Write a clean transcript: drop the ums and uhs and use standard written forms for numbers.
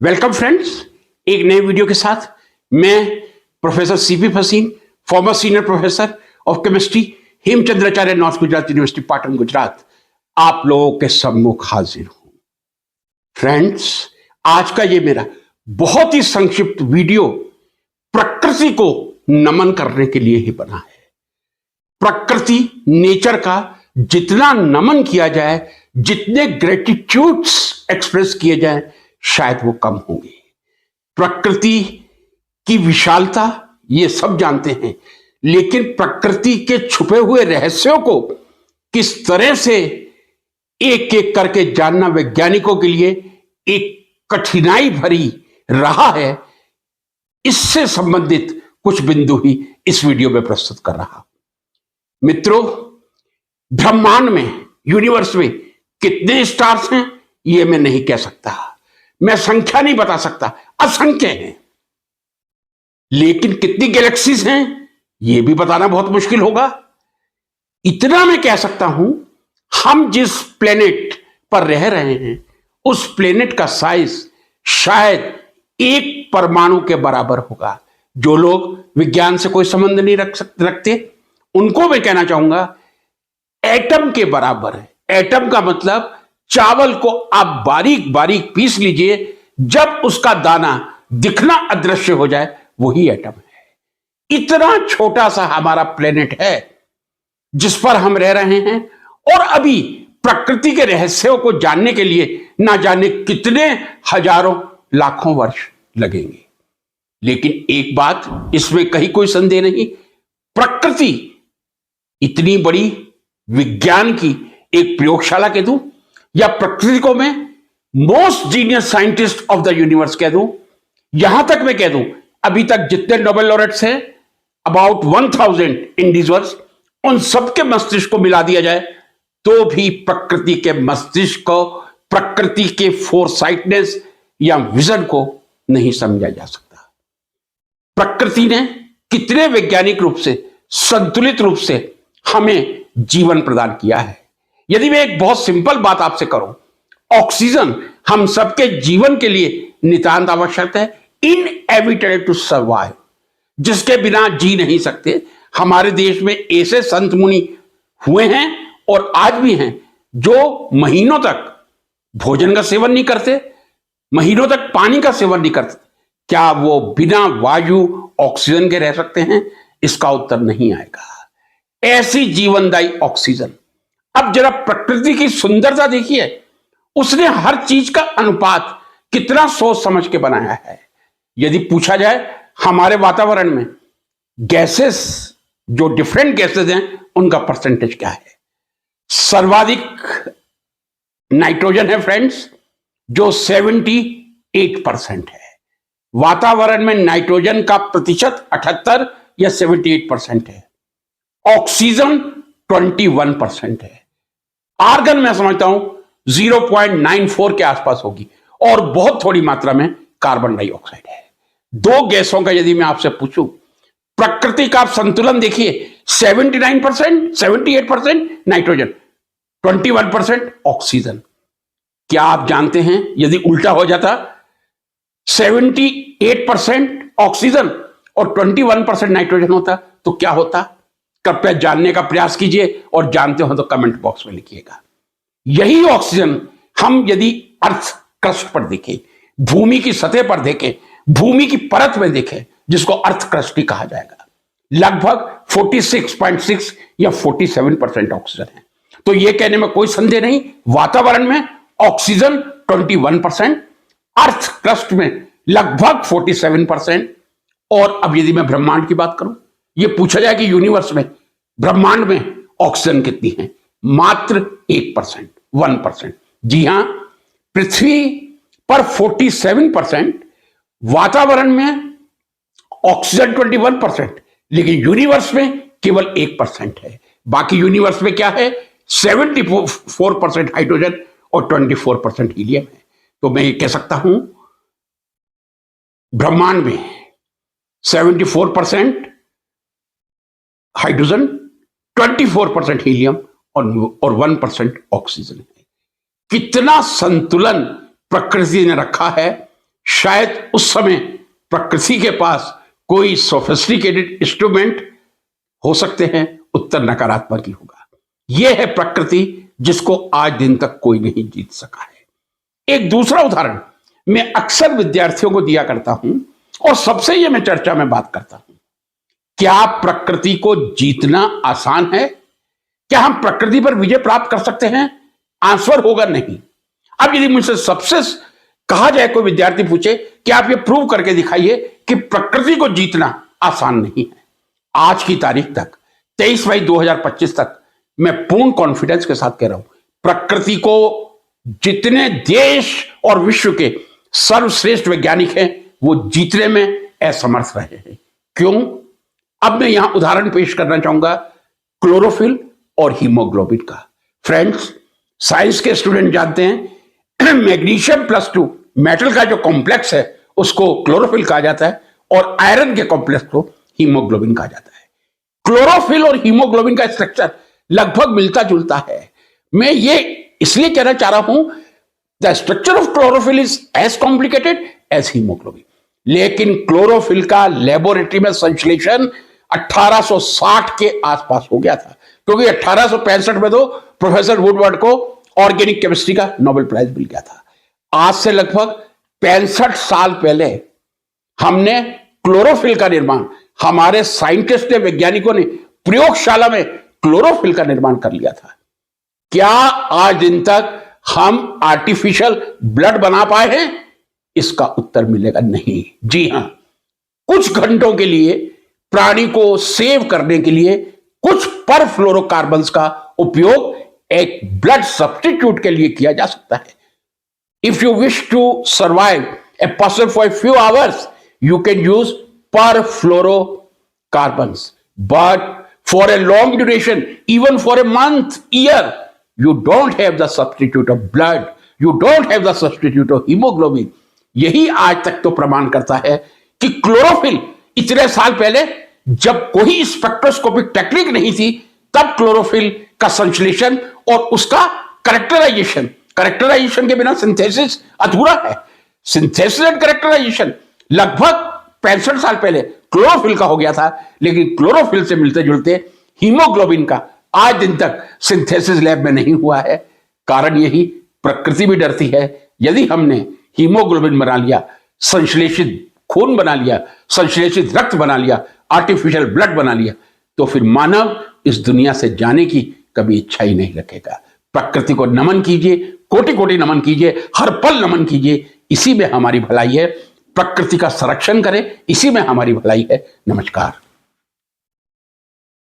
Welcome friends, एक नए video के साथ मैं प्रोफेसर सीपी फसीन, former senior professor of chemistry, Hemchandracharya north Gujarat university Patan Gujarat, आप लोगों के सम्मुख हाजिर हूं। फ्रेंड्स, आज का ये मेरा बहुत ही संक्षिप्त वीडियो प्रकृति को नमन करने के लिए ही बना है। प्रकृति, नेचर का जितना नमन किया जाए, जितने ग्रेटिट्यूड्स एक्सप्रेस किए जाए, शायद वो कम होंगे। प्रकृति की विशालता ये सब जानते हैं, लेकिन प्रकृति के छुपे हुए रहस्यों को किस तरह से एक एक करके जानना वैज्ञानिकों के लिए एक कठिनाई भरी रहा है, इससे संबंधित कुछ बिंदु ही इस वीडियो में प्रस्तुत कर रहा। मित्रों, ब्रह्मांड में, यूनिवर्स में कितने स्टार्स हैं ये मैं नहीं कह सकता, मैं संख्या नहीं बता सकता, असंख्य हैं। लेकिन कितनी गैलेक्सीज हैं ये भी बताना बहुत मुश्किल होगा। इतना मैं कह सकता हूं, हम जिस प्लेनेट पर रह रहे हैं उस प्लेनेट का साइज शायद एक परमाणु के बराबर होगा। जो लोग विज्ञान से कोई संबंध नहीं रखते उनको मैं कहना चाहूंगा एटम के बराबर है। एटम का मतलब चावल को आप बारीक बारीक पीस लीजिए, जब उसका दाना दिखना अदृश्य हो जाए वही एटम है। इतना छोटा सा हमारा प्लेनेट है जिस पर हम रह रहे हैं, और अभी प्रकृति के रहस्यों को जानने के लिए ना जाने कितने हजारों लाखों वर्ष लगेंगे। लेकिन एक बात, इसमें कहीं कोई संदेह नहीं, प्रकृति इतनी बड़ी विज्ञान की एक प्रयोगशाला कह दूं, या प्रकृति को मैं most genius scientist of the universe कह दूं, यहां तक मैं कह दूं अभी तक जितने नोबेल लॉरेट्स हैं, अबाउट 1000 इंडिविजुअल्स, उन सबके मस्तिष्क को मिला दिया जाए तो भी प्रकृति के मस्तिष्क को, प्रकृति के फोरसाइटनेस या विजन को नहीं समझा जा सकता। प्रकृति ने कितने वैज्ञानिक रूप से, संतुलित रूप से हमें जीवन प्रदान किया है। यदि मैं एक बहुत सिंपल बात आपसे करूं, ऑक्सीजन हम सबके जीवन के लिए नितांत आवश्यक है, इनएविटेबल टू सर्वाइव, जिसके बिना जी नहीं सकते। हमारे देश में ऐसे संत मुनि हुए हैं और आज भी हैं जो महीनों तक भोजन का सेवन नहीं करते, महीनों तक पानी का सेवन नहीं करते। क्या वो बिना वायु ऑक्सीजन के रह सकते हैं? इसका उत्तर नहीं आएगा। ऐसी जीवनदायी ऑक्सीजन। अब जरा प्रकृति की सुंदरता देखिए, उसने हर चीज का अनुपात कितना सोच समझ के बनाया है। यदि पूछा जाए हमारे वातावरण में गैसेस, जो डिफरेंट गैसेस हैं, उनका परसेंटेज क्या है? सर्वाधिक नाइट्रोजन है फ्रेंड्स, जो 78% है। वातावरण में नाइट्रोजन का प्रतिशत 78 या 78% है। ऑक्सीजन 21% है। आर्गन मैं समझता हूं 0.94 के आसपास होगी, और बहुत थोड़ी मात्रा में कार्बन डाइऑक्साइड है। दो गैसों का यदि मैं आपसे पूछूं, प्रकृति का आप संतुलन देखिए, 79%, 78% नाइट्रोजन, 21% ऑक्सीजन। क्या आप जानते हैं यदि उल्टा हो जाता, 78% ऑक्सीजन और 21% नाइट्रोजन होता, तो क्या होता? कृपया जानने का प्रयास कीजिए, और जानते हो तो कमेंट बॉक्स में लिखिएगा। यही ऑक्सीजन हम यदि अर्थ क्रस्ट पर देखें, भूमि की सतह पर देखें, भूमि की परत में देखें, जिसको अर्थ क्रस्ट ही कहा जाएगा, लगभग 46.6 या 47% ऑक्सीजन है। तो यह कहने में कोई संदेह नहीं, वातावरण में ऑक्सीजन 21%, अर्थ क्रस्ट में लगभग 47%। और अब यदि मैं ब्रह्मांड की बात करूं, यह पूछा जाए कि यूनिवर्स में, ब्रह्मांड में ऑक्सीजन कितनी है? मात्र 1%, 1%। जी हां, पृथ्वी पर 47%, वातावरण में ऑक्सीजन 21%, लेकिन यूनिवर्स में केवल 1% है। बाकी यूनिवर्स में क्या है? 74% हाइड्रोजन और 24% हीलियम है। तो मैं ये कह सकता हूं, ब्रह्मांड में 74% हाइड्रोजन, 24% हीलियम और 1% ऑक्सीजन है। कितना संतुलन प्रकृति ने रखा है, शायद उस समय प्रकृति के पास कोई सोफिस्टिकेटेड इंस्ट्रूमेंट हो सकते हैं, उत्तर नकारात्मक ही होगा। यह है प्रकृति जिसको आज दिन तक कोई नहीं जीत सका है। एक दूसरा उदाहरण मैं अक्सर विद्यार्थियों को दिया करता हूं और सबसे यह मैं चर्चा में बात करता हूं, क्या प्रकृति को जीतना आसान है? क्या हम प्रकृति पर विजय प्राप्त कर सकते हैं? आंसर होगा नहीं। अब यदि मुझसे सबसे कहा जाए, कोई विद्यार्थी पूछे कि आप ये प्रूव करके दिखाइए कि प्रकृति को जीतना आसान नहीं है, आज की तारीख तक 23 मई 2025 तक मैं पूर्ण कॉन्फिडेंस के साथ कह रहा हूं, प्रकृति को जितने देश और विश्व के सर्वश्रेष्ठ वैज्ञानिक हैं वो जीतने में असमर्थ रहे हैं। क्यों? अब मैं यहां उदाहरण पेश करना चाहूंगा क्लोरोफिल और हीमोग्लोबिन का। फ्रेंड्स, साइंस के स्टूडेंट जानते हैं मैग्नीशियम +2 मेटल का जो कॉम्प्लेक्स है उसको क्लोरोफिल कहा जाता है और आयरन के कॉम्प्लेक्स को हीमोग्लोबिन कहा जाता है। क्लोरोफिल और हीमोग्लोबिन का स्ट्रक्चर लगभग मिलता जुलता है। मैं ये इसलिए कहना चाह रहा हूं, the structure of chlorophyll is as complicated as haemoglobin, लेकिन क्लोरोफिल का लेबोरेटरी में संश्लेषण 1860 के आसपास हो गया था, क्योंकि 1865 में तो प्रोफेसर वुडवर्ड को ऑर्गेनिक केमिस्ट्री का नोबेल प्राइज मिल गया था। आज से लगभग 65 साल पहले हमने क्लोरोफिल का निर्माण, हमारे साइंटिस्ट ने, वैज्ञानिकों ने प्रयोगशाला में क्लोरोफिल का निर्माण कर लिया था। क्या आज दिन तक हम आर्टिफिशियल ब्लड बना पाए हैं? इसका उत्तर मिलेगा नहीं। जी हां, कुछ घंटों के लिए प्राणी को सेव करने के लिए कुछ परफ्लोरोकार्बन्स का उपयोग एक ब्लड सब्स्टिट्यूट के लिए किया जा सकता है। If you wish to survive a person for a few hours you can use perfluorocarbons, but for a long duration, even for a month, year, you don't have the substitute of blood, you don't have the substitute of hemoglobin. यही आज तक तो प्रमाण करता है कि chlorophyll इतने साल पहले, जब कोई स्पेक्ट्रोस्कोपिक टेक्निक नहीं थी, तब क्लोरोफिल का संश्लेषण और उसका कैरेक्टराइजेशन के बिना सिंथेसिस अधूरा है। सिंथेसिस एंड कैरेक्टराइजेशन लगभग 65 साल पहले क्लोरोफिल का हो गया था, लेकिन क्लोरोफिल से मिलते जुलते हीमोग्लोबिन का आज दिन तक सिंथेसिस लैब में नहीं हुआ है। कारण यही, प्रकृति भी डरती है, यदि हमने हीमोग्लोबिन बना लिया, संश्लेषित खून बना लिया, संश्लेषित रक्त बना लिया, आर्टिफिशियल ब्लड बना लिया, तो फिर मानव इस दुनिया से जाने की कभी इच्छा ही नहीं रखेगा। प्रकृति को नमन कीजिए, कोटि कोटि नमन कीजिए, हर पल नमन कीजिए, इसी में हमारी भलाई है। प्रकृति का संरक्षण करें, इसी में हमारी भलाई है। नमस्कार।